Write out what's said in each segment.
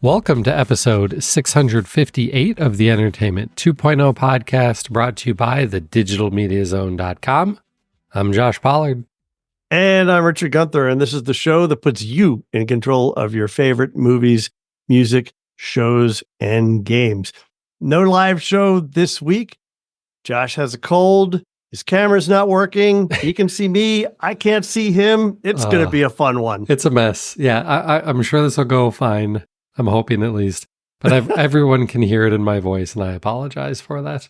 Welcome to episode 658 of the Entertainment 2.0 podcast, brought to you by thedigitalmediazone.com. I'm Josh Pollard. And I'm Richard Gunther, and this is the show that puts you in control of your favorite movies, music, shows, and games. No live show this week. Josh has a cold. His camera's not working. He can see me. I can't see him. It's going to be a fun one. It's a mess. Yeah, I'm sure this will go fine. I'm hoping at least. But everyone can hear it in my voice, and I apologize for that.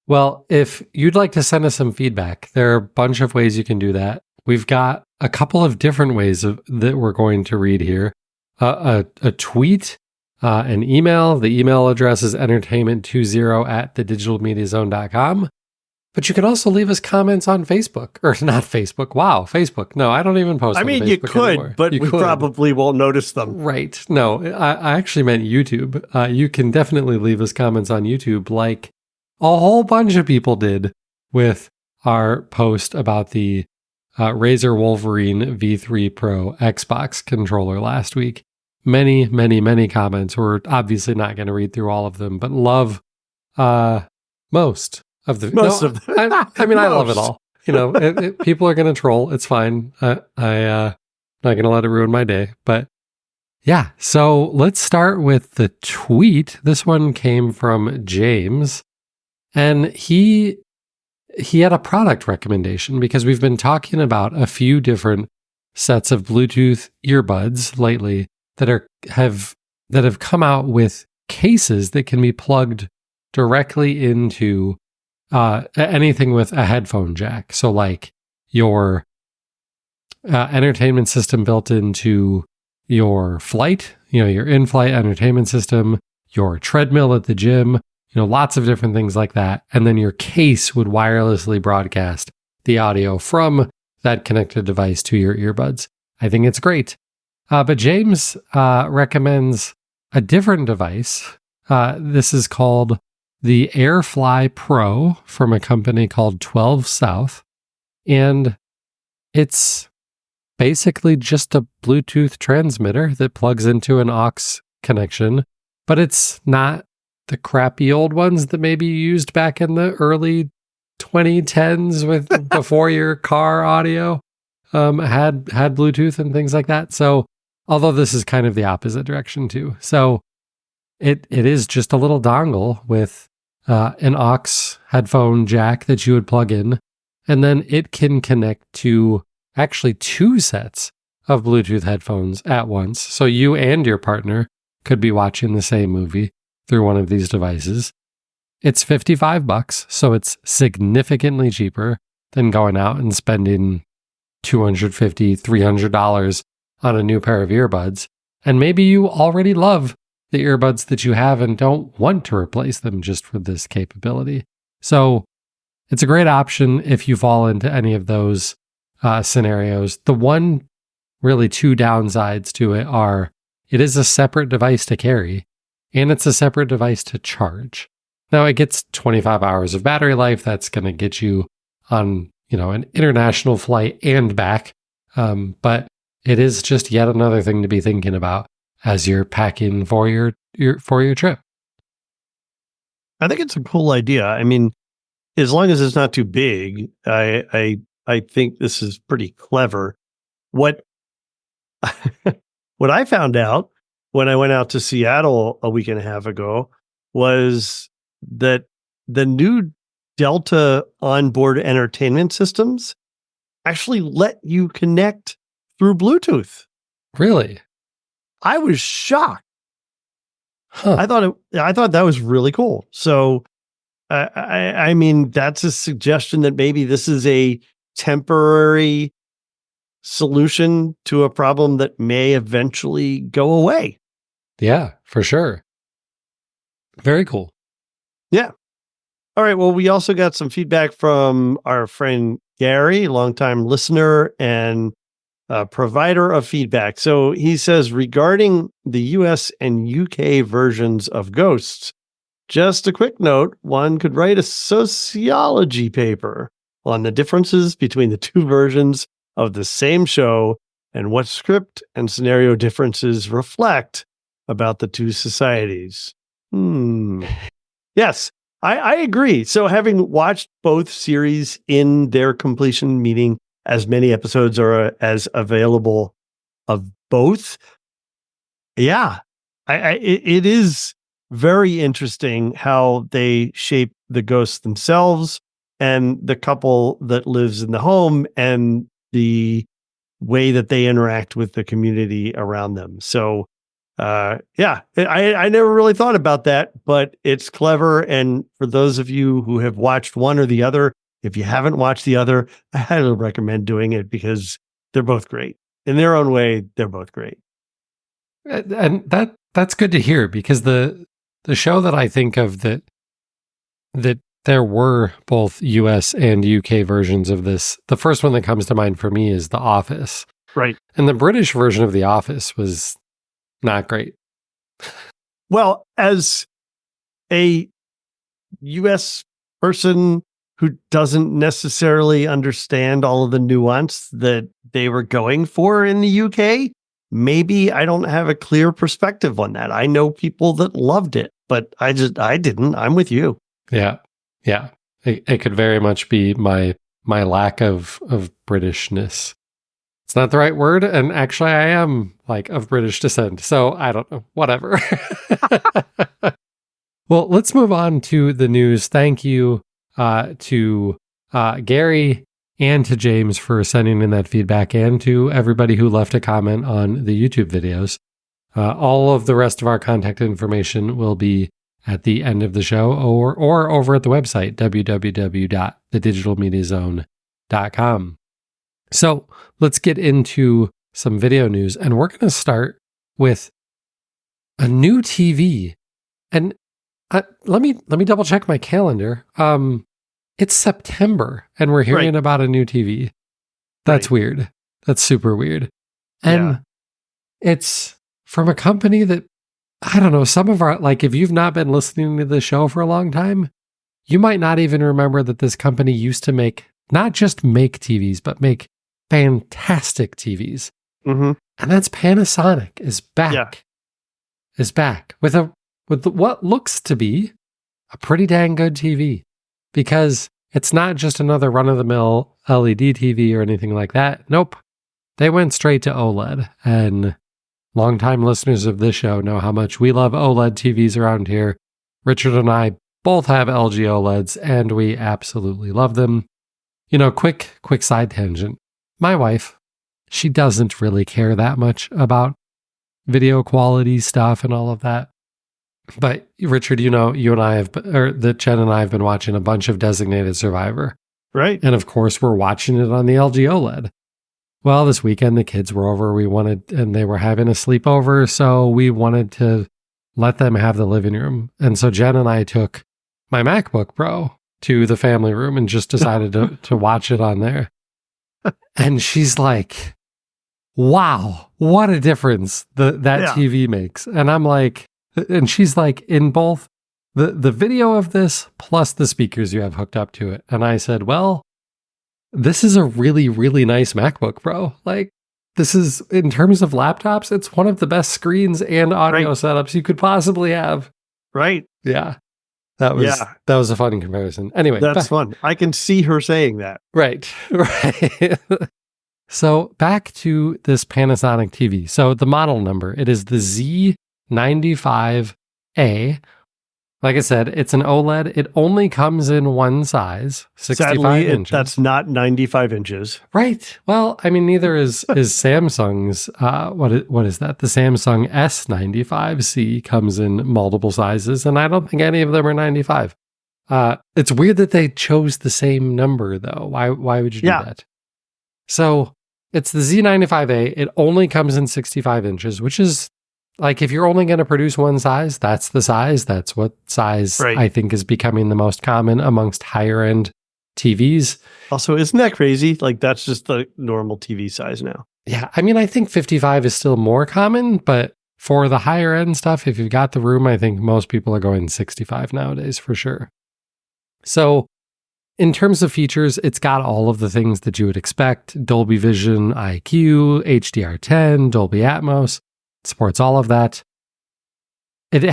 Well, if you'd like to send us some feedback, there are a bunch of ways you can do that. We've got a couple of different ways that we're going to read here. A tweet, an email. The email address is entertainment20@thedigitalmediazone.com. But you can also leave us comments on Facebook. Or not Facebook. Wow, Facebook. No, I don't even post on Facebook you could, anymore. but we probably won't notice them. Right. No, I actually meant YouTube. You can definitely leave us comments on YouTube, like a whole bunch of people did with our post about the Razer Wolverine V3 Pro Xbox controller last week. Many, many, many comments. We're obviously not going to read through all of them, but love most of them. I mean, I love it all. You know, people are going to troll. It's fine. I'm not going to let it ruin my day. But yeah, so let's start with the tweet. This one came from James, and he had a product recommendation because we've been talking about a few different sets of Bluetooth earbuds lately that have come out with cases that can be plugged directly into anything with a headphone jack. So like your entertainment system built into your flight, your in-flight entertainment system, your treadmill at the gym, lots of different things like that. And then your case would wirelessly broadcast the audio from that connected device to your earbuds. I think it's great. But James recommends a different device. This is called the AirFly Pro from a company called 12 South. And it's basically just a Bluetooth transmitter that plugs into an aux connection, but it's not the crappy old ones that maybe you used back in the early 2010s with before your car audio had Bluetooth and things like that. So although this is kind of the opposite direction too. So it is just a little dongle with an aux headphone jack that you would plug in, and then it can connect to actually two sets of Bluetooth headphones at once. So you and your partner could be watching the same movie through one of these devices. It's $55, so it's significantly cheaper than going out and spending $250, $300 on a new pair of earbuds. And maybe you already love the earbuds that you have and don't want to replace them just for this capability. So it's a great option if you fall into any of those scenarios. The two downsides to it are it is a separate device to carry and it's a separate device to charge. Now it gets 25 hours of battery life. That's going to get you on, an international flight and back. But it is just yet another thing to be thinking about as you're packing for your trip. I think it's a cool idea. I mean, as long as it's not too big, I think this is pretty clever. What I found out when I went out to Seattle a week and a half ago was that the new Delta onboard entertainment systems actually let you connect through Bluetooth. Really? I was shocked. Huh. I thought that was really cool. So, I mean, that's a suggestion that maybe this is a temporary solution to a problem that may eventually go away. Yeah, for sure. Very cool. Yeah. All right. Well, we also got some feedback from our friend Gary, longtime listener and provider of feedback. So he says, regarding the US and UK versions of Ghosts, just a quick note, one could write a sociology paper on the differences between the two versions of the same show and what script and scenario differences reflect about the two societies. Yes, I agree. So having watched both series in their completion, meaning as many episodes are as available of both, yeah, it is very interesting how they shape the ghosts themselves and the couple that lives in the home and the way that they interact with the community around them. So, yeah, I never really thought about that, but it's clever. And for those of you who have watched one or the other, if you haven't watched the other, I highly recommend doing it because they're both great. In their own way, they're both great. And that's good to hear, because the show that I think of that there were both US and UK versions of this, the first one that comes to mind for me is The Office. Right. And the British version of The Office was not great. Well, as a US person who doesn't necessarily understand all of the nuance that they were going for in the UK, maybe I don't have a clear perspective on that. I know people that loved it, but I didn't. I'm with you. Yeah. Yeah. It could very much be my lack of Britishness. It's not the right word. And actually I am of British descent. So I don't know, whatever. Well, let's move on to the news. Thank you to Gary and to James for sending in that feedback, and to everybody who left a comment on the YouTube videos. All of the rest of our contact information will be at the end of the show or over at the website, www.thedigitalmediazone.com. So let's get into some video news, and we're going to start with a new TV. And let me double check my calendar. It's September, and we're hearing about a new TV. That's weird. That's super weird. And it's from a company that, I don't know, some of our, if you've not been listening to the show for a long time, you might not even remember that this company used to not just make TVs, but make fantastic TVs. Mm-hmm. And that's Panasonic is back. Yeah. Is back with what looks to be a pretty dang good TV, because it's not just another run-of-the-mill LED TV or anything like that. Nope. They went straight to OLED, and longtime listeners of this show know how much we love OLED TVs around here. Richard and I both have LG OLEDs, and we absolutely love them. Quick side tangent. My wife, she doesn't really care that much about video quality stuff and all of that. But Richard, you and I that Jen and I have been watching a bunch of Designated Survivor. Right. And of course, we're watching it on the LG OLED. Well, this weekend, the kids were over. And they were having a sleepover. So we wanted to let them have the living room. And so Jen and I took my MacBook Pro to the family room and just decided to watch it on there. And she's like, wow, what a difference that TV makes. And I'm like, and she's like, in both the video of this plus the speakers you have hooked up to it. And I said, well, this is a really, really nice MacBook Pro. This is, in terms of laptops, it's one of the best screens and audio setups you could possibly have. Right. Yeah. That was a fun comparison. Anyway. That's fun. I can see her saying that. Right. Right. So back to this Panasonic TV. So the model number, it is the Z95A. Like I said, it's an OLED. It only comes in one size, 65 Sadly, inches. That's not 95 inches. Right. Well, I mean, neither is Samsung's, what is that? The Samsung S95C comes in multiple sizes, and I don't think any of them are 95. It's weird that they chose the same number, though. Why would you do that? So it's the Z95A. It only comes in 65 inches, which is, if you're only going to produce one size, that's the size. That's what size I think is becoming the most common amongst higher end TVs. Also, isn't that crazy? That's just the normal TV size now. Yeah. I mean, I think 55 is still more common, but for the higher end stuff, if you've got the room, I think most people are going 65 nowadays for sure. So in terms of features, it's got all of the things that you would expect. Dolby Vision, IQ, HDR10, Dolby Atmos. It supports all of that. It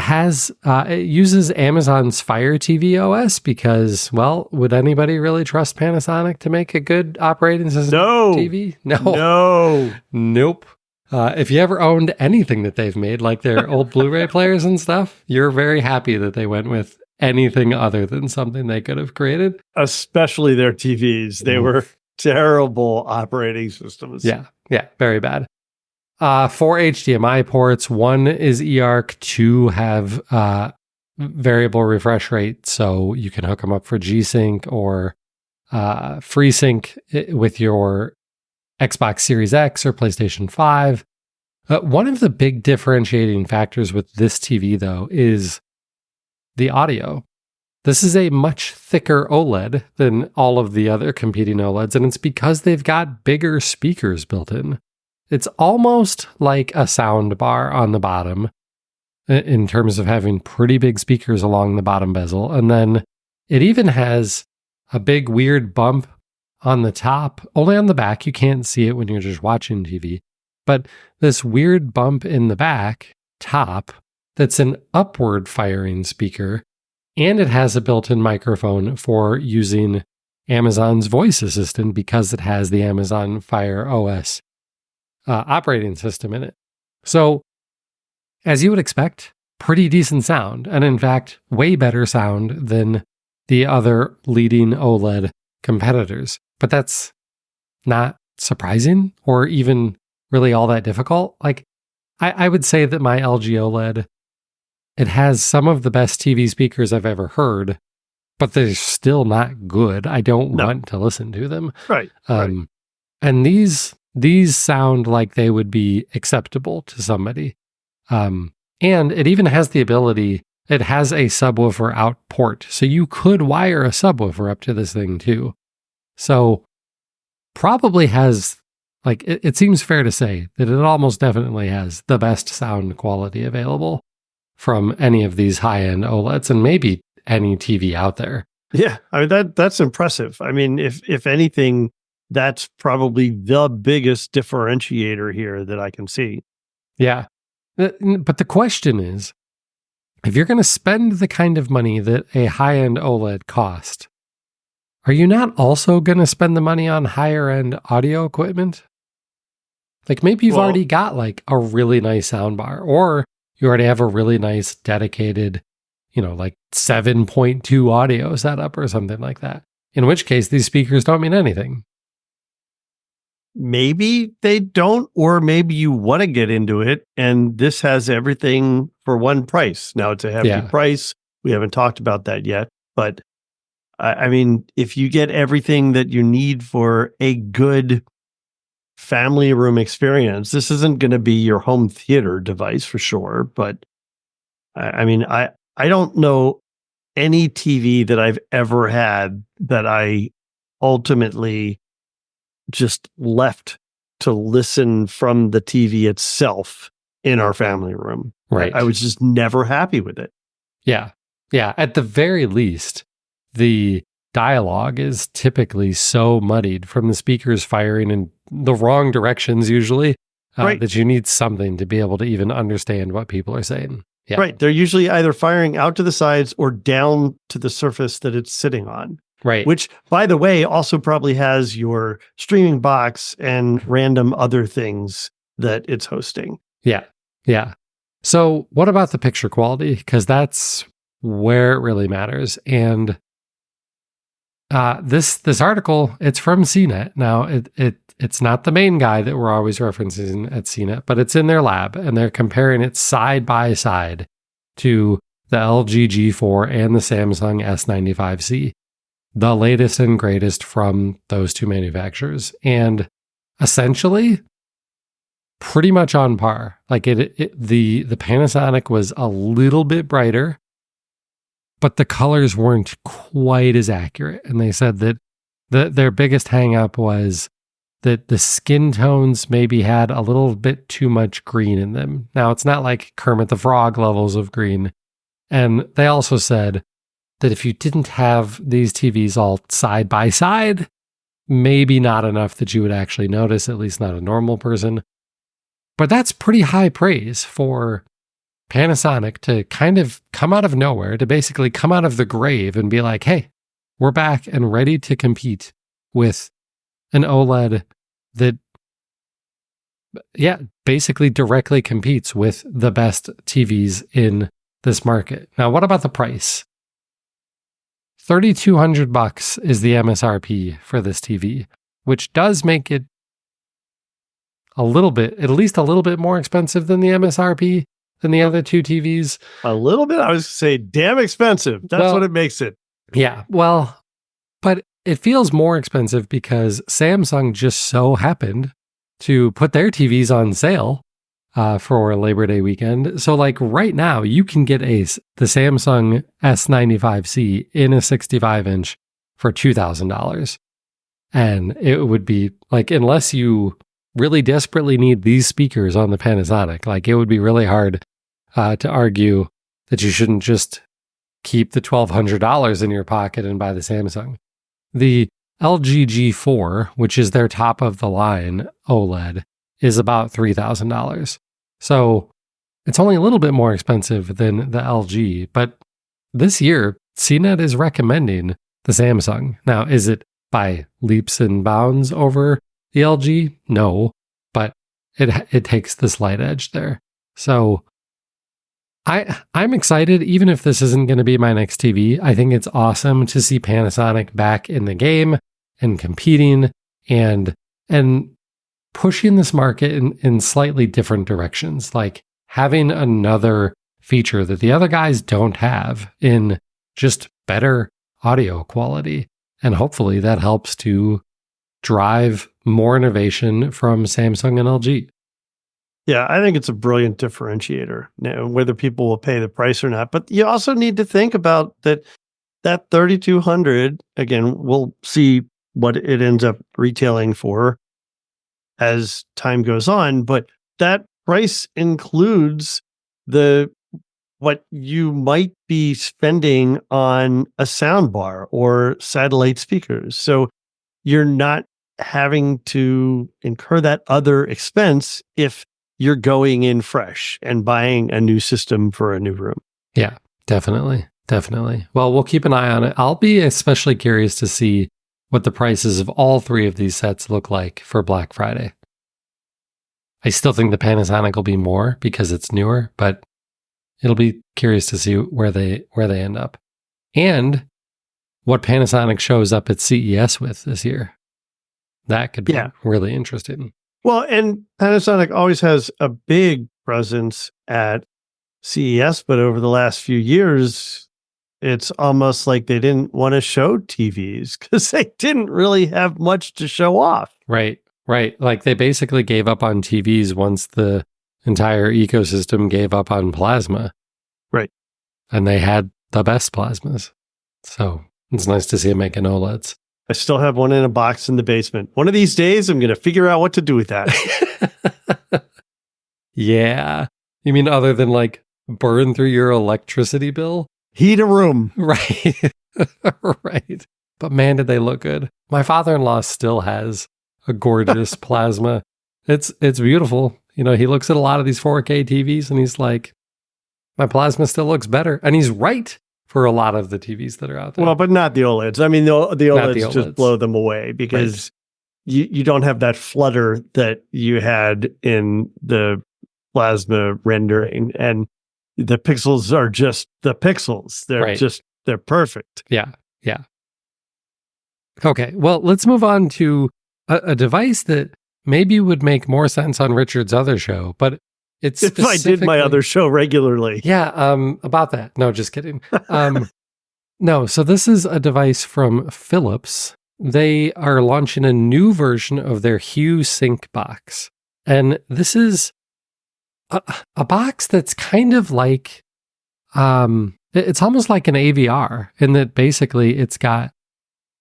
uses Amazon's Fire TV OS because, well, would anybody really trust Panasonic to make a good operating system TV? No. Nope. If you ever owned anything that they've made, like their old Blu-ray players and stuff, you're very happy that they went with anything other than something they could have created. Especially their TVs. They were terrible operating systems. Yeah, very bad. 4 HDMI ports, 1 is eARC, 2 have variable refresh rate, so you can hook them up for G-Sync or FreeSync with your Xbox Series X or PlayStation 5. One of the big differentiating factors with this TV, though, is the audio. This is a much thicker OLED than all of the other competing OLEDs, and it's because they've got bigger speakers built in. It's almost like a sound bar on the bottom in terms of having pretty big speakers along the bottom bezel, and then it even has a big weird bump on the top, only on the back. You can't see it when you're just watching TV, but this weird bump in the back top that's an upward firing speaker, and it has a built-in microphone for using Amazon's voice assistant because it has the Amazon Fire OS operating system in it. So, as you would expect, pretty decent sound, and in fact, way better sound than the other leading OLED competitors. But that's not surprising or even really all that difficult. Like, I would say that my LG OLED, it has some of the best TV speakers I've ever heard, but they're still not good. I don't want to listen to them. Right. And these sound like they would be acceptable to somebody. And it even has the ability, it has a subwoofer out port. So you could wire a subwoofer up to this thing too. So probably has, like, it seems fair to say that it almost definitely has the best sound quality available from any of these high-end OLEDs and maybe any TV out there. Yeah, I mean, that's impressive. I mean, if anything, that's probably the biggest differentiator here that I can see. Yeah. But the question is, if you're going to spend the kind of money that a high-end OLED cost, are you not also going to spend the money on higher-end audio equipment? Like maybe you've already got like a really nice soundbar, or you already have a really nice dedicated, like 7.2 audio setup or something like that. In which case, these speakers don't mean anything. Maybe they don't, or maybe you want to get into it, and this has everything for one price. Now, it's a hefty price. We haven't talked about that yet, but I mean, if you get everything that you need for a good family room experience, this isn't going to be your home theater device for sure. But I mean, I don't know any TV that I've ever had that I ultimately just left to listen from the TV itself in our family room. Right. I was just never happy with it. Yeah. Yeah. At the very least, the dialogue is typically so muddied from the speakers firing in the wrong directions usually, that you need something to be able to even understand what people are saying. Yeah. Right. They're usually either firing out to the sides or down to the surface that it's sitting on. Right. Which, by the way, also probably has your streaming box and random other things that it's hosting. Yeah. Yeah. So what about the picture quality? Because that's where it really matters. And this article, it's from CNET. Now, it's not the main guy that we're always referencing at CNET, but it's in their lab, and they're comparing it side by side to the LG G4 and the Samsung S95C, the latest and greatest from those two manufacturers. And essentially, pretty much on par. Like the Panasonic was a little bit brighter, but the colors weren't quite as accurate. And they said that their biggest hang up was that the skin tones maybe had a little bit too much green in them. Now, it's not like Kermit the Frog levels of green. And they also said that if you didn't have these TVs all side by side, maybe not enough that you would actually notice, at least not a normal person. But that's pretty high praise for Panasonic to kind of come out of nowhere, to basically come out of the grave and be like, hey, we're back and ready to compete with an OLED that, basically directly competes with the best TVs in this market. Now, what about the price? $3,200 is the MSRP for this TV, which does make it at least a little bit more expensive than the MSRP than the other two TVs. A little bit? I was going to say, damn expensive. That's what it makes it. Yeah, well, but it feels more expensive because Samsung just so happened to put their TVs on sale for Labor Day weekend. So like right now, you can get the Samsung S95C in a 65-inch for $2,000. And it would be like, unless you really desperately need these speakers on the Panasonic, like it would be really hard to argue that you shouldn't just keep the $1,200 in your pocket and buy the Samsung. The LG G4, which is their top of the line OLED, is about $3,000. So it's only a little bit more expensive than the LG, but this year, CNET is recommending the Samsung. Now, is it by leaps and bounds over the LG? No, but it takes the slight edge there. So I'm excited, even if this isn't going to be my next TV. I think it's awesome to see Panasonic back in the game and competing and pushing this market in slightly different directions, like having another feature that the other guys don't have in just better audio quality. And hopefully that helps to drive more innovation from Samsung and LG. Yeah, I think it's a brilliant differentiator, whether people will pay the price or not. But you also need to think about that $3,200, again, we'll see what it ends up retailing for as time goes on, but that price includes what you might be spending on a soundbar or satellite speakers. So you're not having to incur that other expense if you're going in fresh and buying a new system for a new room. Yeah, definitely. Well, we'll keep an eye on it. I'll be especially curious to see what the prices of all three of these sets look like for Black Friday. I still think the Panasonic will be more because it's newer, but it'll be curious to see where they end up. And what Panasonic shows up at CES with this year. That could be really interesting. Well, and Panasonic always has a big presence at CES, but over the last few years, it's almost like they didn't want to show TVs because they didn't really have much to show off. Right. Like they basically gave up on TVs once the entire ecosystem gave up on plasma. Right. And they had the best plasmas. So it's nice to see them making OLEDs. I still have one in a box in the basement. One of these days, I'm going to figure out what to do with that. Yeah. You mean other than like burn through your electricity bill? Heat a room. Right. Right. But man, did they look good. My father-in-law still has a gorgeous plasma. It's beautiful. You know, he looks at a lot of these 4K TVs and he's like, my plasma still looks better. And he's right for a lot of the TVs that are out there. Well, but not the OLEDs. I mean, the OLEDs just blow them away because you don't have that flutter that you had in the plasma rendering. And the pixels are just the pixels. They're perfect. Yeah. Okay, well, let's move on to a device that maybe would make more sense on Richard's other show, but it's if I did my other show regularly. Yeah, about that. No, just kidding. No, so this is a device from Philips. They are launching a new version of their Hue Sync Box. And this is a box that's kind of like, it's almost like an AVR in that basically it's got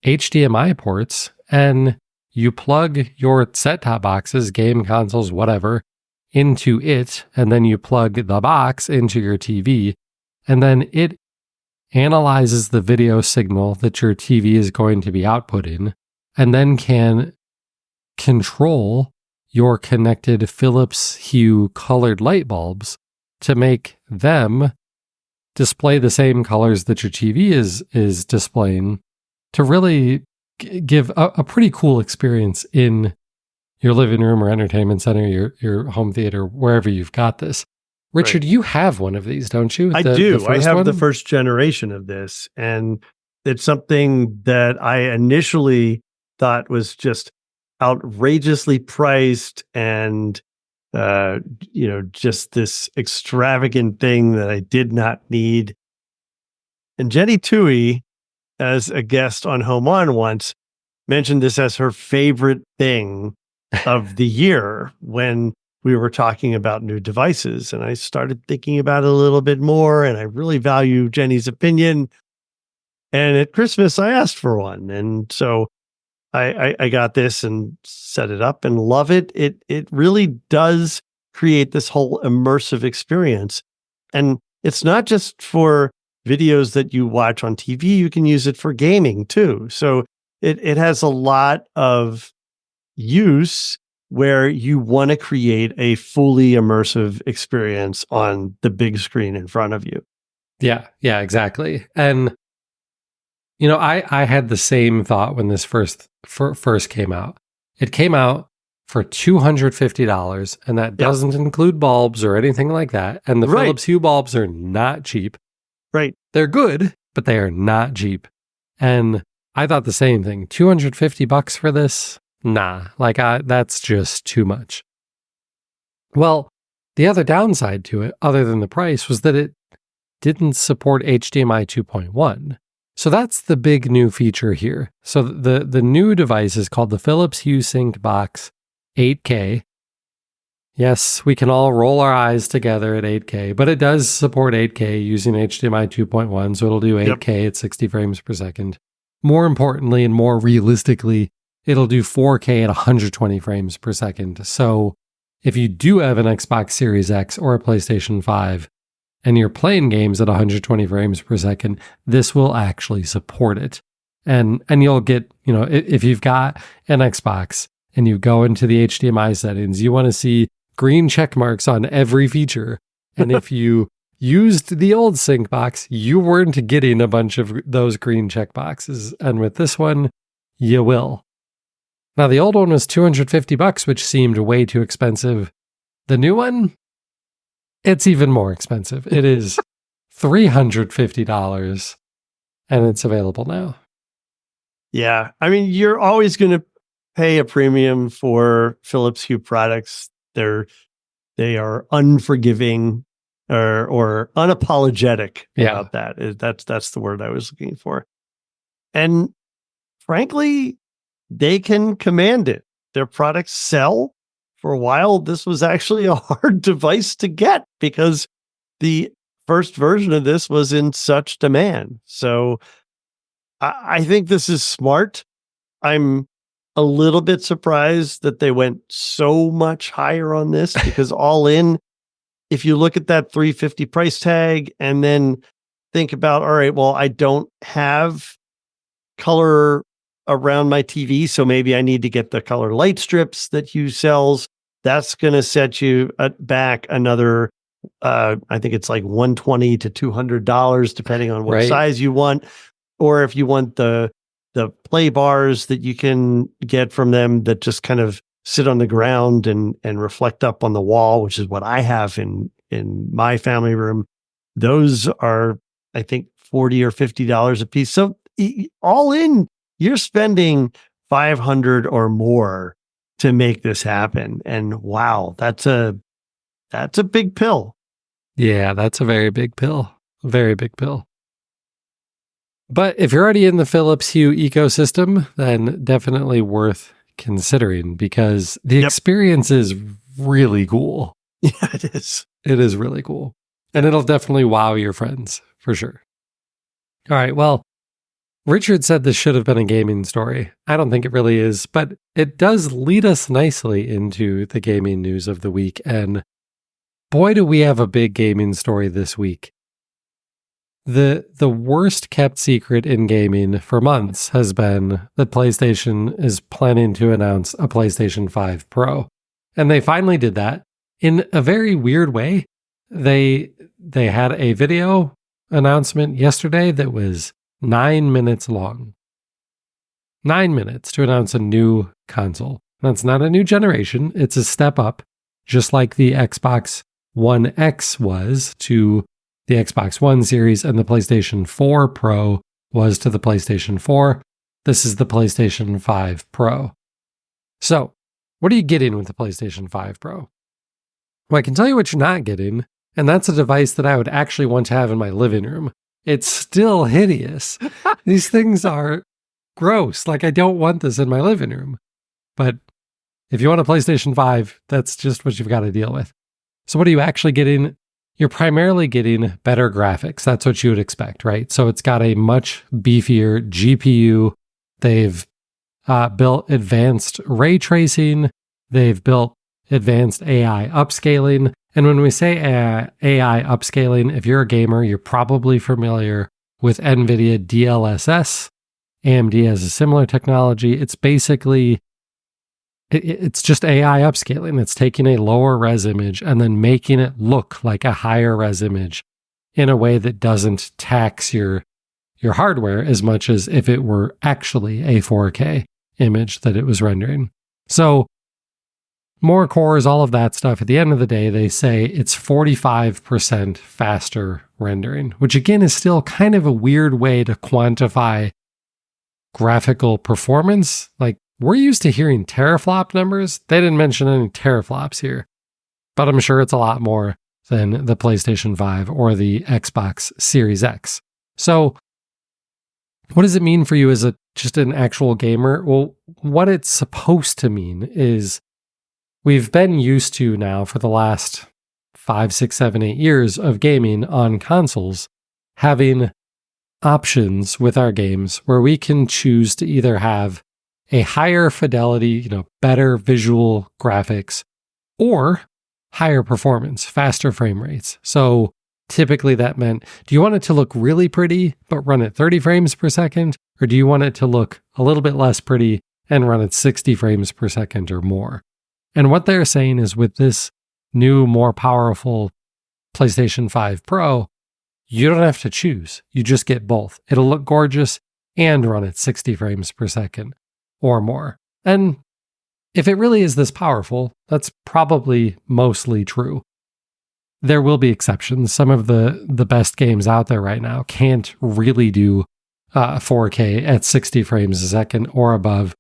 HDMI ports and you plug your set-top boxes, game consoles, whatever, into it, and then you plug the box into your TV, and then it analyzes the video signal that your TV is going to be outputting, and then can control your connected Philips Hue colored light bulbs to make them display the same colors that your TV is displaying, to really give a pretty cool experience in your living room or entertainment center, your home theater, wherever you've got this. Richard, you have one of these, don't you? I do. I have the first generation of this, and it's something that I initially thought was just outrageously priced and just this extravagant thing that I did not need. And Jenny Tui, as a guest on Home On once, mentioned this as her favorite thing of the year when we were talking about new devices. And I started thinking about it a little bit more, and I really value Jenny's opinion. And at Christmas, I asked for one. And so I got this and set it up and love it. It really does create this whole immersive experience. And it's not just for videos that you watch on TV. You can use it for gaming too. So it has a lot of use where you want to create a fully immersive experience on the big screen in front of you. Yeah, exactly. And I had the same thought when this first came out. It came out for $250, and that doesn't include bulbs or anything like that. And the Philips Hue bulbs are not cheap. Right. They're good, but they are not cheap. And I thought the same thing. $250 for this? Nah, that's just too much. Well, the other downside to it, other than the price, was that it didn't support HDMI 2.1. So that's the big new feature here. So the new device is called the Philips Hue Sync Box 8K. Yes, we can all roll our eyes together at 8K, but it does support 8K using HDMI 2.1, so it'll do 8K at 60 frames per second. More importantly and more realistically, it'll do 4K at 120 frames per second. So if you do have an Xbox Series X or a PlayStation 5, and you're playing games at 120 frames per second, this will actually support it. And you'll get, if you've got an Xbox and you go into the HDMI settings, you want to see green check marks on every feature. And if you used the old sync box, you weren't getting a bunch of those green check boxes. And with this one, you will. Now, the old one was $250, which seemed way too expensive. The new one, it's even more expensive. It is $350, and it's available now. Yeah. I mean, you're always going to pay a premium for Philips Hue products. They are unforgiving or unapologetic about that. That's the word I was looking for. And frankly, they can command it. Their products sell. For a while, this was actually a hard device to get because the first version of this was in such demand. So I think this is smart. I'm a little bit surprised that they went so much higher on this because all in, if you look at that $350 price tag and then think about, all right, well, I don't have color around my TV, so maybe I need to get the color light strips that Hue sells. That's going to set you back another, I think it's like $120 to $200, depending on what size you want. Or if you want the play bars that you can get from them that just kind of sit on the ground and reflect up on the wall, which is what I have in my family room. Those are, I think, $40 or $50 a piece. So all in, you're spending $500 or more to make this happen. And wow, that's a big pill. Yeah, that's a very big pill. A very big pill. But if you're already in the Philips Hue ecosystem, then definitely worth considering because the experience is really cool. Yeah, it is. It is really cool. And it'll definitely wow your friends for sure. All right, well, Richard said this should have been a gaming story. I don't think it really is, but it does lead us nicely into the gaming news of the week. And boy, do we have a big gaming story this week. The worst kept secret in gaming for months has been that PlayStation is planning to announce a PlayStation 5 Pro. And they finally did that in a very weird way. They had a video announcement yesterday that was 9 minutes long. 9 minutes to announce a new console. That's not a new generation. It's a step up, just like the Xbox One X was to the Xbox One series and the PlayStation 4 Pro was to the PlayStation 4. This is the PlayStation 5 Pro. So, what are you getting with the PlayStation 5 Pro? Well, I can tell you what you're not getting, and that's a device that I would actually want to have in my living room. It's still hideous. These things are gross. Like, I don't want this in my living room. But if you want a PlayStation 5, that's just what you've got to deal with. So what are you actually getting? You're primarily getting better graphics. That's what you would expect, right? So it's got a much beefier GPU. They've built advanced ray tracing. They've built advanced AI upscaling. And when we say AI upscaling, if you're a gamer, you're probably familiar with NVIDIA DLSS. AMD has a similar technology. It's basically it's just AI upscaling. It's taking a lower res image and then making it look like a higher res image in a way that doesn't tax your hardware as much as if it were actually a 4K image that it was rendering. So more cores, all of that stuff. At the end of the day, they say it's 45% faster rendering, which again is still kind of a weird way to quantify graphical performance. Like, we're used to hearing teraflop numbers. They didn't mention any teraflops here, but I'm sure it's a lot more than the PlayStation 5 or the Xbox Series X. So what does it mean for you as just an actual gamer? Well, what it's supposed to mean is we've been used to now for the last 5, 6, 7, 8 years of gaming on consoles, having options with our games where we can choose to either have a higher fidelity, better visual graphics, or higher performance, faster frame rates. So typically that meant, do you want it to look really pretty, but run at 30 frames per second? Or do you want it to look a little bit less pretty and run at 60 frames per second or more? And what they're saying is with this new, more powerful PlayStation 5 Pro, you don't have to choose. You just get both. It'll look gorgeous and run at 60 frames per second or more. And if it really is this powerful, that's probably mostly true. There will be exceptions. Some of the best games out there right now can't really do 4K at 60 frames a second or above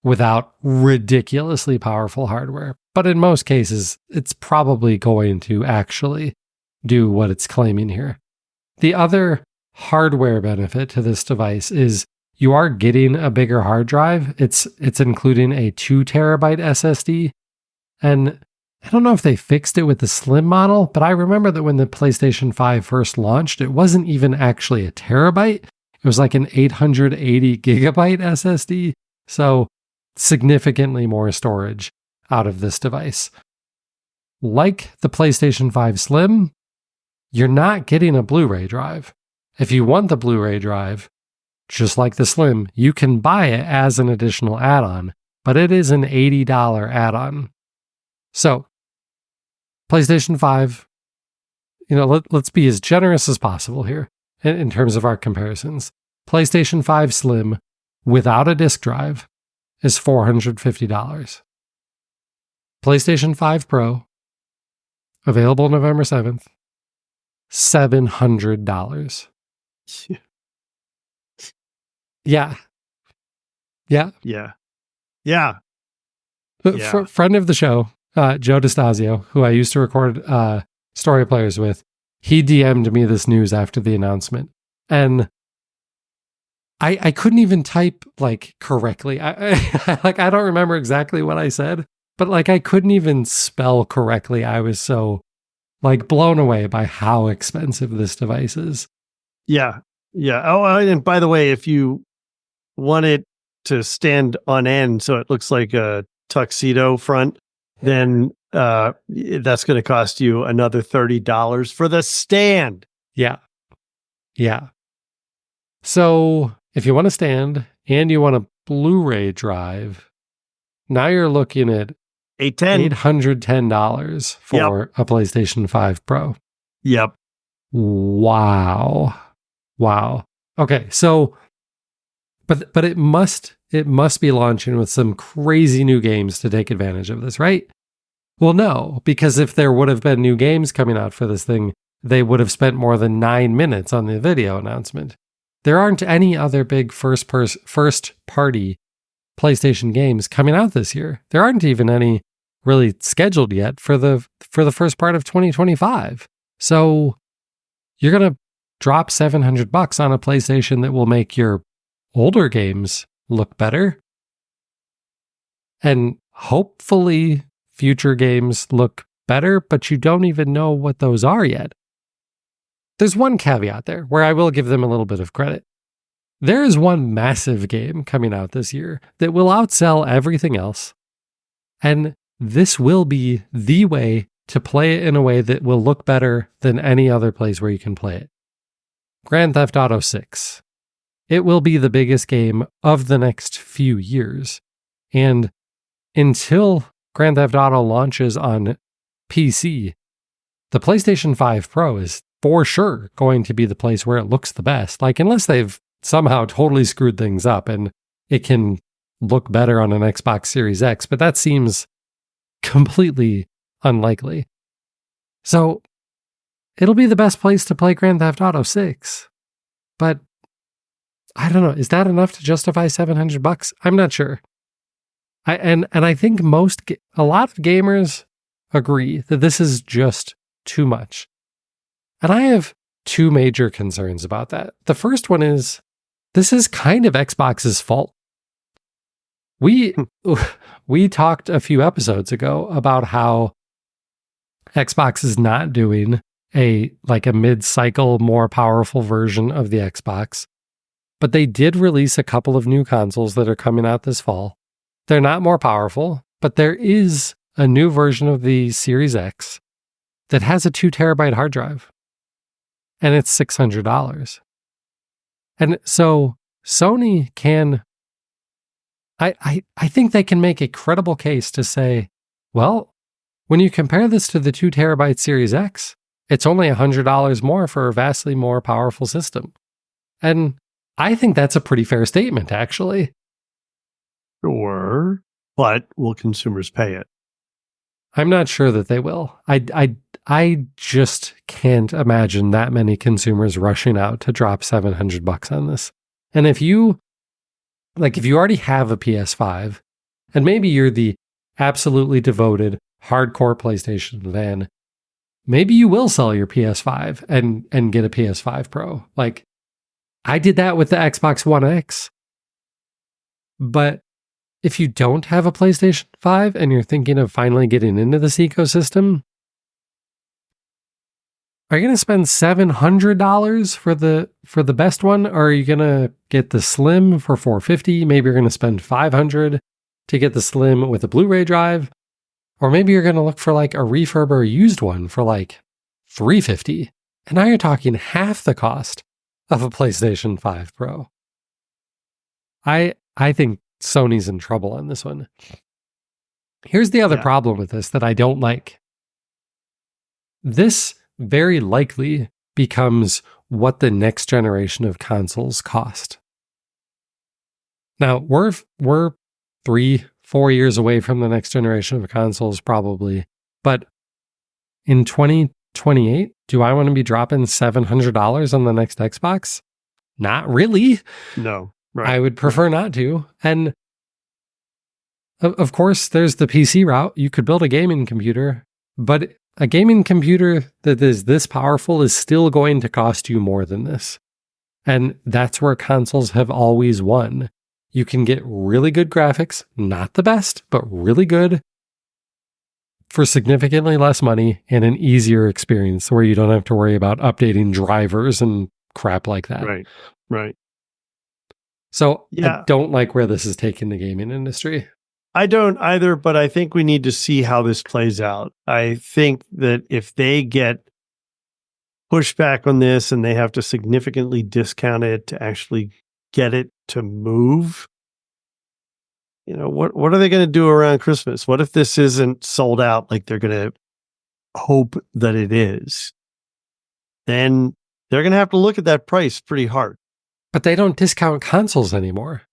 without ridiculously powerful hardware. But in most cases, it's probably going to actually do what it's claiming here. The other hardware benefit to this device is you are getting a bigger hard drive. It's including a 2 terabyte SSD. And I don't know if they fixed it with the slim model, but I remember that when the PlayStation 5 first launched, it wasn't even actually a terabyte. It was like an 880 gigabyte SSD. So significantly more storage out of this device. Like the PlayStation 5 Slim, you're not getting a Blu-ray drive. If you want the Blu-ray drive, just like the Slim, you can buy it as an additional add-on, but it is an $80 add-on. So, PlayStation 5, let's be as generous as possible here in terms of our comparisons. PlayStation 5 Slim without a disk drive is $450. PlayStation 5 Pro, available November 7th, $700. Yeah. Friend of the show, Joe DeStasio, who I used to record Story Players with, he DM'd me this news after the announcement. And I couldn't even type correctly. I don't remember exactly what I said, but I couldn't even spell correctly. I was so blown away by how expensive this device is. Yeah. Oh, and by the way, if you want it to stand on end so it looks like a tuxedo front, then that's going to cost you another $30 for the stand. Yeah. Yeah. So if you want a stand and you want a Blu-ray drive, now you're looking at $810 for a PlayStation 5 Pro. Yep. Wow. Okay, so but it must be launching with some crazy new games to take advantage of this, right? Well, no, because if there would have been new games coming out for this thing, they would have spent more than 9 minutes on the video announcement. There aren't any other big first party PlayStation games coming out this year. There aren't even any really scheduled yet for the first part of 2025. So you're going to drop $700 on a PlayStation that will make your older games look better. And hopefully future games look better, but you don't even know what those are yet. There's one caveat there where I will give them a little bit of credit. There is one massive game coming out this year that will outsell everything else. And this will be the way to play it in a way that will look better than any other place where you can play it. Grand Theft Auto 6. It will be the biggest game of the next few years. And until Grand Theft Auto launches on PC, the PlayStation 5 Pro is for sure going to be the place where it looks the best. Like, unless they've somehow totally screwed things up and it can look better on an Xbox Series X, but that seems completely unlikely. So it'll be the best place to play Grand Theft Auto 6. But I don't know, is that enough to justify $700? I'm not sure. And I think a lot of gamers agree that this is just too much. And I have two major concerns about that. The first one is, this is kind of Xbox's fault. We talked a few episodes ago about how Xbox is not doing a mid-cycle, more powerful version of the Xbox. But they did release a couple of new consoles that are coming out this fall. They're not more powerful, but there is a new version of the Series X that has a 2 terabyte hard drive. And it's $600. And so Sony can, I think they can make a credible case to say, well, when you compare this to the 2 terabyte Series X, it's only $100 more for a vastly more powerful system. And I think that's a pretty fair statement, actually. Sure, but will consumers pay it? I'm not sure that they will. I just can't imagine that many consumers rushing out to drop $700 on this. And if you already have a PS5, and maybe you're the absolutely devoted, hardcore PlayStation fan, maybe you will sell your PS5 and get a PS5 Pro. Like, I did that with the Xbox One X. But if you don't have a PlayStation 5 and you're thinking of finally getting into this ecosystem, are you going to spend $700 for the best one? Or are you going to get the Slim for $450? Maybe you're going to spend $500 to get the Slim with a Blu-ray drive. Or maybe you're going to look for like a refurb or used one for like $350. And now you're talking half the cost of a PlayStation 5 Pro. I think Sony's in trouble on this one. Here's the other problem with this that I don't like. This very likely becomes what the next generation of consoles cost. Now, we're 3-4 years away from the next generation of consoles probably, but in 2028, do I want to be dropping $700 on the next Xbox? Not really. No. Right. I would prefer not to. And of course, there's the PC route. You could build a gaming computer, but a gaming computer that is this powerful is still going to cost you more than this. And that's where consoles have always won. You can get really good graphics, not the best, but really good, for significantly less money and an easier experience where you don't have to worry about updating drivers and crap like that. Right. So I don't like where this is taking the gaming industry. I don't either, but I think we need to see how this plays out. I think that if they get push back on this and they have to significantly discount it to actually get it to move. What are they going to do around Christmas? What if this isn't sold out like they're going to hope that it is? Then they're going to have to look at that price pretty hard. But they don't discount consoles anymore.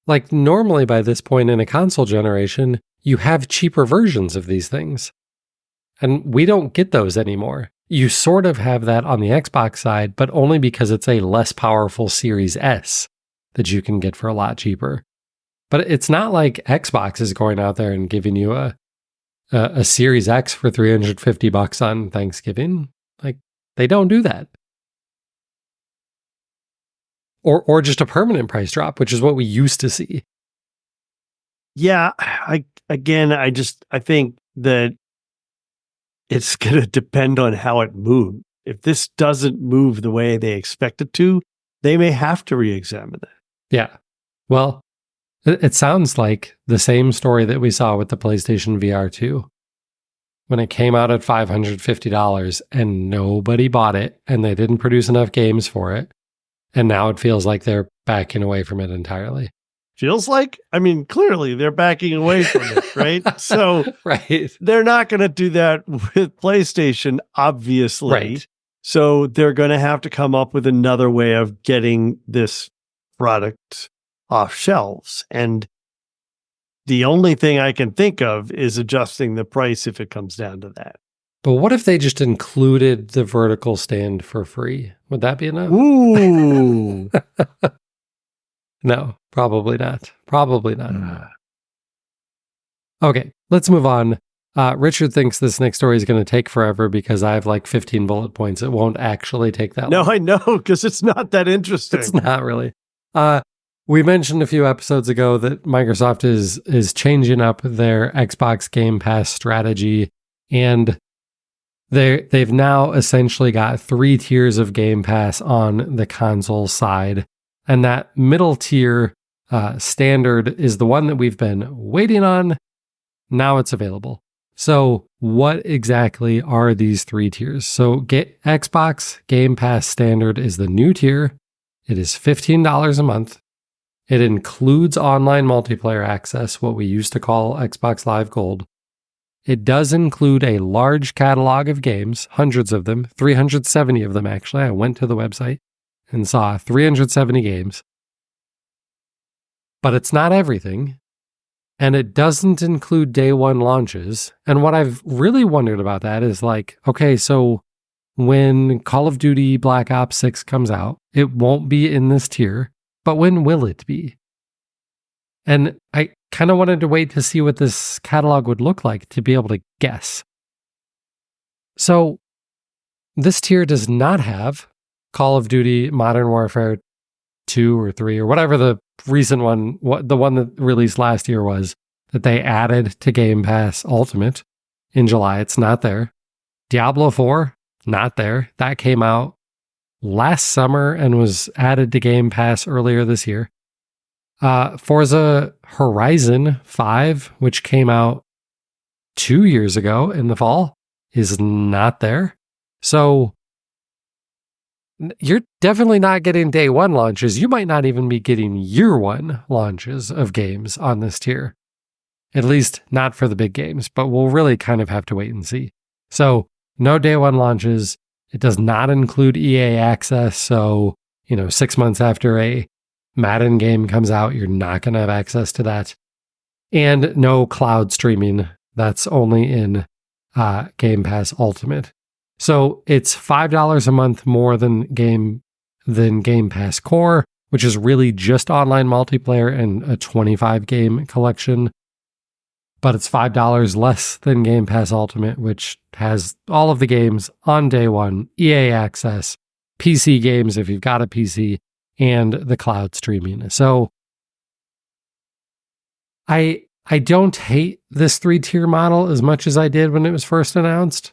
Like normally by this point in a console generation, you have cheaper versions of these things. And we don't get those anymore. You sort of have that on the Xbox side, but only because it's a less powerful Series S that you can get for a lot cheaper. But it's not like Xbox is going out there and giving you a Series X for $350 on Thanksgiving. Like, they don't do that. Or just a permanent price drop, which is what we used to see. Yeah, I think that it's going to depend on how it moves. If this doesn't move the way they expect it to, they may have to re-examine it. Yeah. Well, it sounds like the same story that we saw with the PlayStation VR 2. When it came out at $550 and nobody bought it and they didn't produce enough games for it. And now it feels like they're backing away from it entirely. Feels like? I mean, clearly they're backing away from it, right? So right. They're not going to do that with PlayStation, obviously. Right. So they're going to have to come up with another way of getting this product off shelves. And the only thing I can think of is adjusting the price if it comes down to that. But what if they just included the vertical stand for free? Would that be enough? Ooh. No, probably not. Probably not. Okay, let's move on. Richard thinks this next story is going to take forever because I have like 15 bullet points. It won't actually take that long. No, I know, because it's not that interesting. It's not really. We mentioned a few episodes ago that Microsoft is changing up their Xbox Game Pass strategy, and they've now essentially got 3 tiers of Game Pass on the console side. And that middle tier standard is the one that we've been waiting on. Now it's available. So what exactly are these 3 tiers? So Xbox Game Pass standard is the new tier. It is $15 a month. It includes online multiplayer access, what we used to call Xbox Live Gold. It does include a large catalog of games, hundreds of them, 370 of them actually. I went to the website and saw 370 games. But it's not everything. And it doesn't include day one launches. And what I've really wondered about that is like, okay, so when Call of Duty Black Ops 6 comes out, it won't be in this tier, but when will it be? And I kind of wanted to wait to see what this catalog would look like to be able to guess. So this tier does not have Call of Duty Modern Warfare 2 or 3 or whatever the recent one, the one that released last year was, that they added to Game Pass Ultimate in July. It's not there. Diablo 4, not there. That came out last summer and was added to Game Pass earlier this year. Forza Horizon 5, which came out 2 years ago in the fall, is not there. So you're definitely not getting day one launches. You might not even be getting year one launches of games on this tier. At least not for the big games, but we'll really kind of have to wait and see. So no day one launches. It does not include EA access. So, 6 months after a Madden game comes out, you're not going to have access to that. And no cloud streaming. That's only in Game Pass Ultimate. So it's $5 a month more than Game Pass Core, which is really just online multiplayer and a 25 game collection. But it's $5 less than Game Pass Ultimate, which has all of the games on day one, EA access, PC games if you've got a PC, and the cloud streaming. So I don't hate this 3-tier model as much as I did when it was first announced.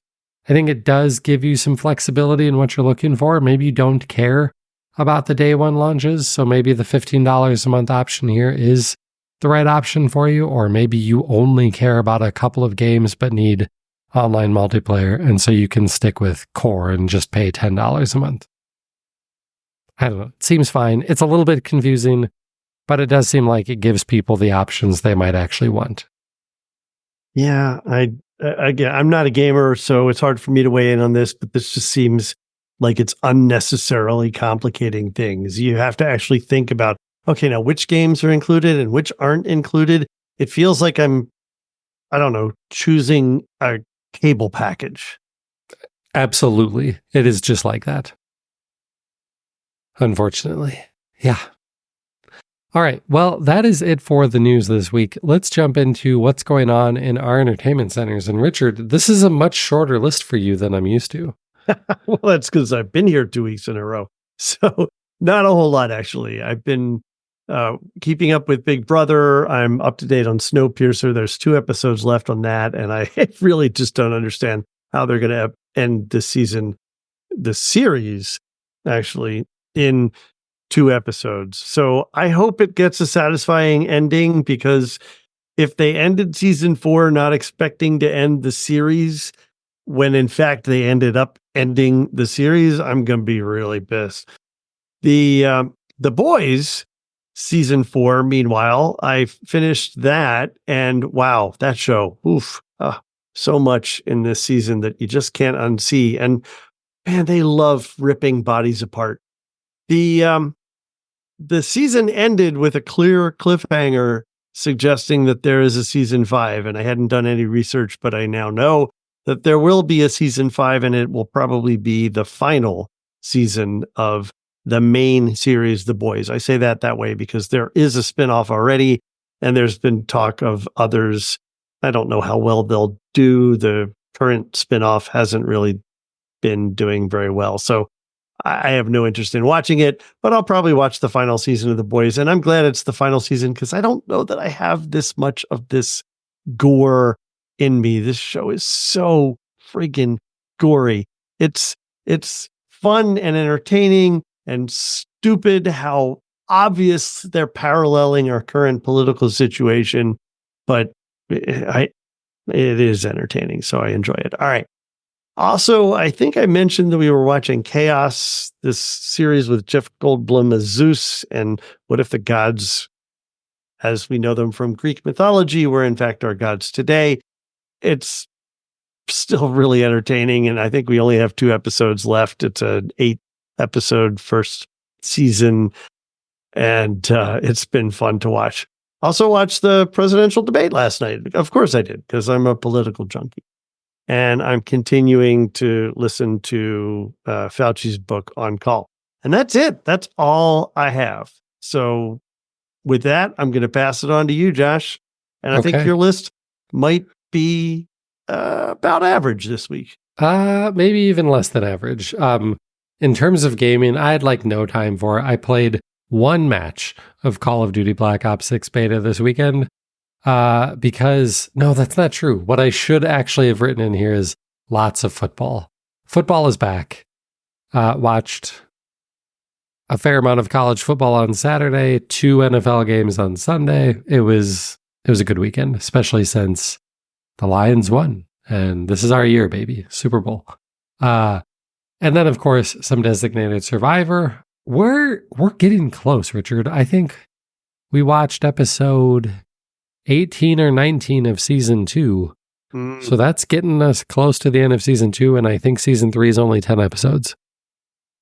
I think it does give you some flexibility in what you're looking for. Maybe you don't care about the day one launches, so maybe the $15 a month option here is the right option for you, or maybe you only care about a couple of games but need online multiplayer, and so you can stick with core and just pay $10 a month. I don't know. It seems fine. It's a little bit confusing, but it does seem like it gives people the options they might actually want. Yeah, I'm not a gamer, so it's hard for me to weigh in on this, but this just seems like it's unnecessarily complicating things. You have to actually think about, okay, now which games are included and which aren't included. It feels like I don't know, choosing a cable package. Absolutely. It is just like that. Unfortunately. Yeah. All right. Well, that is it for the news this week. Let's jump into what's going on in our entertainment centers. And Richard, this is a much shorter list for you than I'm used to. Well, that's because I've been here 2 weeks in a row. So not a whole lot, actually. I've been keeping up with Big Brother. I'm up to date on Snowpiercer. There's 2 episodes left on that. And I really just don't understand how they're going to end this season, the series, actually, in 2 episodes. So I hope it gets a satisfying ending, because if they ended season 4 not expecting to end the series, when in fact they ended up ending the series, I'm going to be really pissed. The Boys season 4, meanwhile, I finished that, and wow, that show, so much in this season that you just can't unsee. And man, they love ripping bodies apart. The season ended with a clear cliffhanger suggesting that there is a season 5, and I hadn't done any research, but I now know that there will be a season 5, and it will probably be the final season of the main series, The Boys. I say that way because there is a spinoff already, and there's been talk of others. I don't know how well they'll do. The current spinoff hasn't really been doing very well. So I have no interest in watching it, but I'll probably watch the final season of The Boys. And I'm glad it's the final season, because I don't know that I have this much of this gore in me. This show is so freaking gory. It's fun and entertaining and stupid how obvious they're paralleling our current political situation, but it is entertaining, so I enjoy it. All right. Also, I think I mentioned that we were watching Chaos, this series with Jeff Goldblum as Zeus, and what if the gods, as we know them from Greek mythology, were in fact our gods today. It's still really entertaining, and I think we only have 2 episodes left. It's an 8-episode first season, and it's been fun to watch. Also watched the presidential debate last night. Of course I did, because I'm a political junkie. And I'm continuing to listen to Fauci's book On Call. And that's it. That's all I have. So with that, I'm going to pass it on to you, Josh. And I think your list might be about average this week. Maybe even less than average. In terms of gaming, I had like no time for it. I played 1 match of Call of Duty Black Ops 6 beta this weekend. Because no, that's not true. What I should actually have written in here is lots of football. Football is back. Watched a fair amount of college football on Saturday, 2 NFL games on Sunday. It was a good weekend, especially since the Lions won. And this is our year, baby. Super Bowl. And then of course, some Designated Survivor. We're getting close, Richard. I think we watched episode 18 or 19 of season 2. So that's getting us close to the end of season 2. And I think season 3 is only 10 episodes.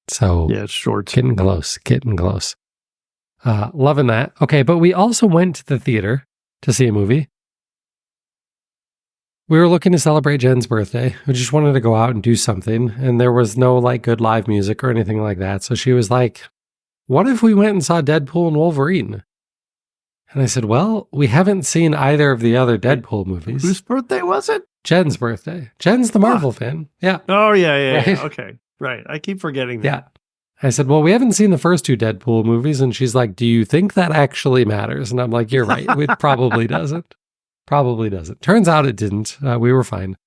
So yeah, it's short. Getting close. Loving that. Okay. But we also went to the theater to see a movie. We were looking to celebrate Jen's birthday. We just wanted to go out and do something. And there was no like good live music or anything like that. So she was like, what if we went and saw Deadpool and Wolverine? And I said, well, we haven't seen either of the other Deadpool movies. Whose birthday was it? Jen's birthday. Jen's the Marvel fan. Yeah. Oh, yeah. Right? Yeah. Okay. Right. I keep forgetting that. Yeah. I said, well, we haven't seen the first 2 Deadpool movies. And she's like, do you think that actually matters? And I'm like, you're right. It probably doesn't. Probably doesn't. Turns out it didn't. We were fine.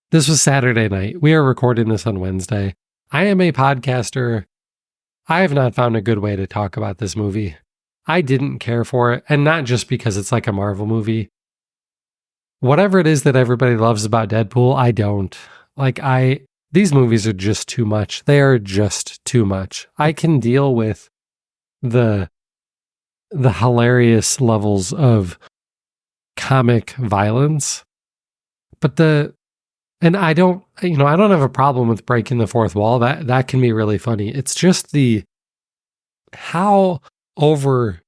This was Saturday night. We are recording this on Wednesday. I am a podcaster. I have not found a good way to talk about this movie. I didn't care for it, and not just because it's like a Marvel movie. whatever it is that everybody loves about Deadpool, I don't. These movies are just too much. They are just too much. I can deal with the hilarious levels of comic violence, but I don't have a problem with breaking the fourth wall. That can be really funny. It's just how over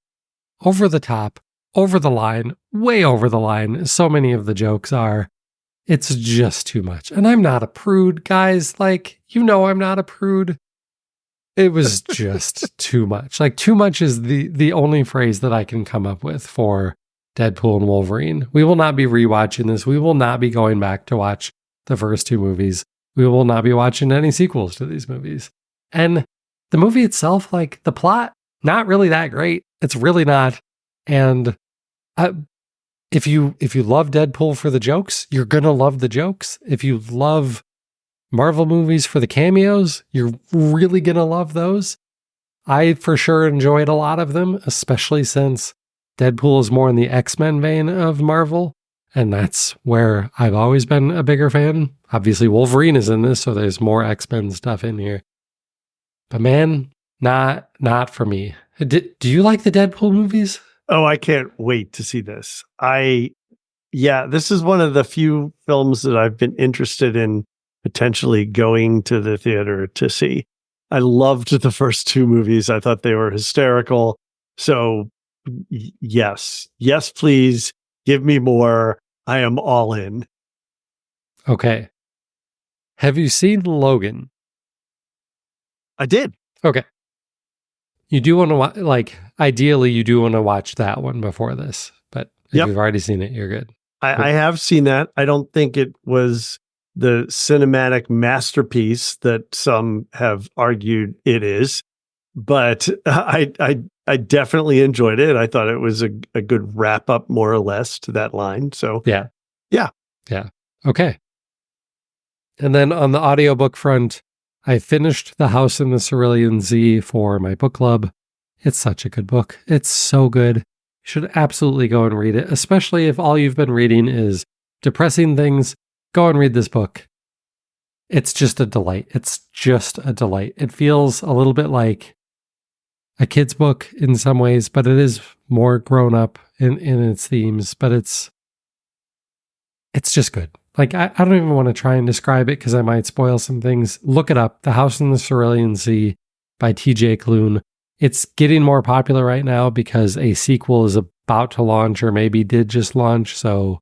the top, over the line, way over the line so many of the jokes are. It's just too much. And I'm not a prude, guys. I'm not a prude. It was just too much. Too much is the only phrase that I can come up with for Deadpool and Wolverine. We will not be rewatching this. We will not be going back to watch the first two movies. We will not be watching any sequels to these movies. And the movie itself, the plot, not really that great. It's really not. And if you love Deadpool for the jokes, you're going to love the jokes. If you love Marvel movies for the cameos, you're really going to love those. I for sure enjoyed a lot of them, especially since Deadpool is more in the X-Men vein of Marvel, and that's where I've always been a bigger fan. Obviously, Wolverine is in this, so there's more X-Men stuff in here. But man, not for me. Do you like the Deadpool movies? Oh, I can't wait to see this. This is one of the few films that I've been interested in potentially going to the theater to see. I loved the first two movies. I thought they were hysterical. So yes, please give me more. I am all in. Okay. Have you seen Logan? I did. Okay. You do want to watch, ideally, you do want to watch that one before this, but if you've already seen it, you're good. I have seen that. I don't think it was the cinematic masterpiece that some have argued it is, but I definitely enjoyed it. I thought it was a good wrap up, more or less, to that line. So yeah. Okay. And then on the audiobook front, I finished The House in the Cerulean Sea for my book club. It's such a good book. It's so good. You should absolutely go and read it, especially if all you've been reading is depressing things. Go and read this book. It's just a delight. It feels a little bit like a kid's book in some ways, but it is more grown up in its themes, but it's just good. I don't even want to try and describe it because I might spoil some things. Look it up. The House in the Cerulean Sea by TJ Klune. It's getting more popular right now because a sequel is about to launch or maybe did just launch. So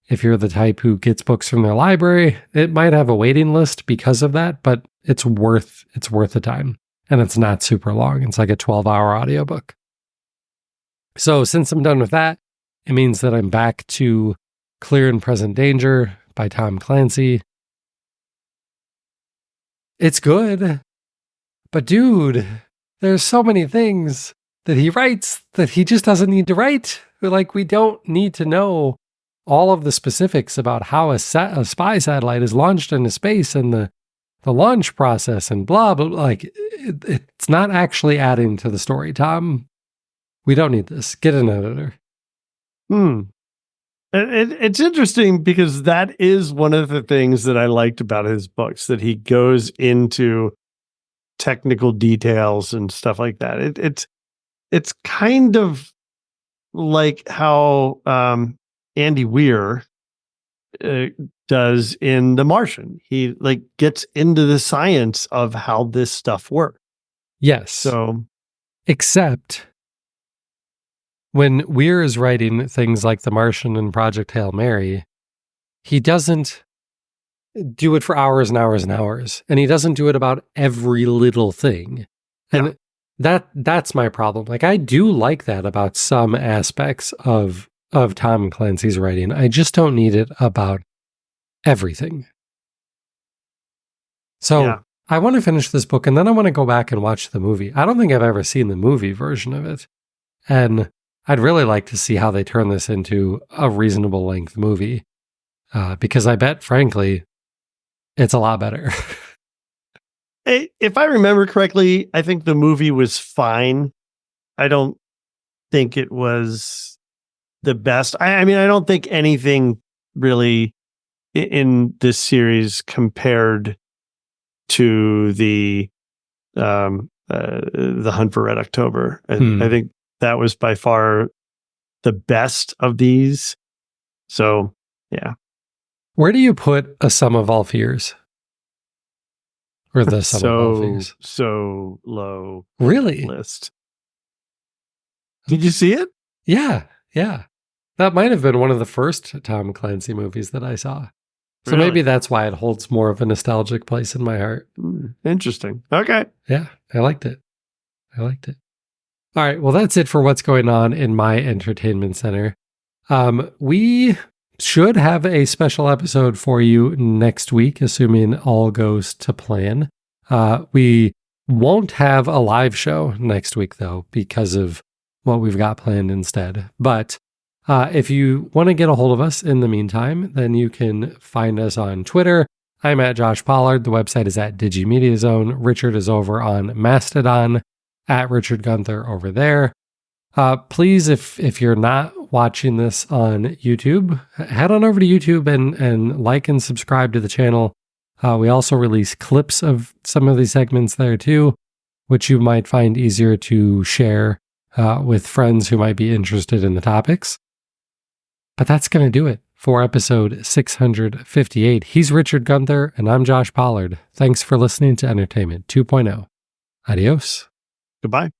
if you're the type who gets books from their library, it might have a waiting list because of that, but it's worth the time. And it's not super long. It's like a 12-hour audiobook. So since I'm done with that, it means that I'm back to Clear and Present Danger by Tom Clancy. It's good, but dude, there's so many things that he writes that he just doesn't need to write. We don't need to know all of the specifics about how a spy satellite is launched into space and the launch process and blah, blah. It's not actually adding to the story, Tom. We don't need this. Get an editor. It's interesting because that is one of the things that I liked about his books, that he goes into technical details and stuff like that. It's kind of like how Andy Weir does in The Martian. He gets into the science of how this stuff works. Yes. So, except when Weir is writing things like The Martian and Project Hail Mary, he doesn't do it for hours and hours and hours, and he doesn't do it about every little thing. And that's my problem. I do like that about some aspects of Tom Clancy's writing. I just don't need it about everything. So I want to finish this book, and then I want to go back and watch the movie. I don't think I've ever seen the movie version of it. And I'd really like to see how they turn this into a reasonable length movie, because I bet, frankly, it's a lot better. If I remember correctly, I think the movie was fine. I don't think it was the best. I mean, I don't think anything really in this series compared to the Hunt for Red October. And I think that was by far the best of these. So, yeah. Where do you put A Sum of All Fears? Or The Sum of All Fears? So low. Really? List. Did you see it? Yeah. That might have been one of the first Tom Clancy movies that I saw. So Really? maybe that's why it holds more of a nostalgic place in my heart. Interesting. Okay. Yeah, I liked it. All right, well, that's it for what's going on in my entertainment center. We should have a special episode for you next week, assuming all goes to plan. We won't have a live show next week, though, because of what we've got planned instead. But if you want to get a hold of us in the meantime, then you can find us on Twitter. I'm at Josh Pollard. The website is at DigiMediaZone. Richard is over on Mastodon, at Richard Gunther over there. Please, if you're not watching this on YouTube, head on over to YouTube and like and subscribe to the channel. We also release clips of some of these segments there too, which you might find easier to share with friends who might be interested in the topics. But that's going to do it for episode 658. He's Richard Gunther, and I'm Josh Pollard. Thanks for listening to Entertainment 2.0. Adios. Goodbye.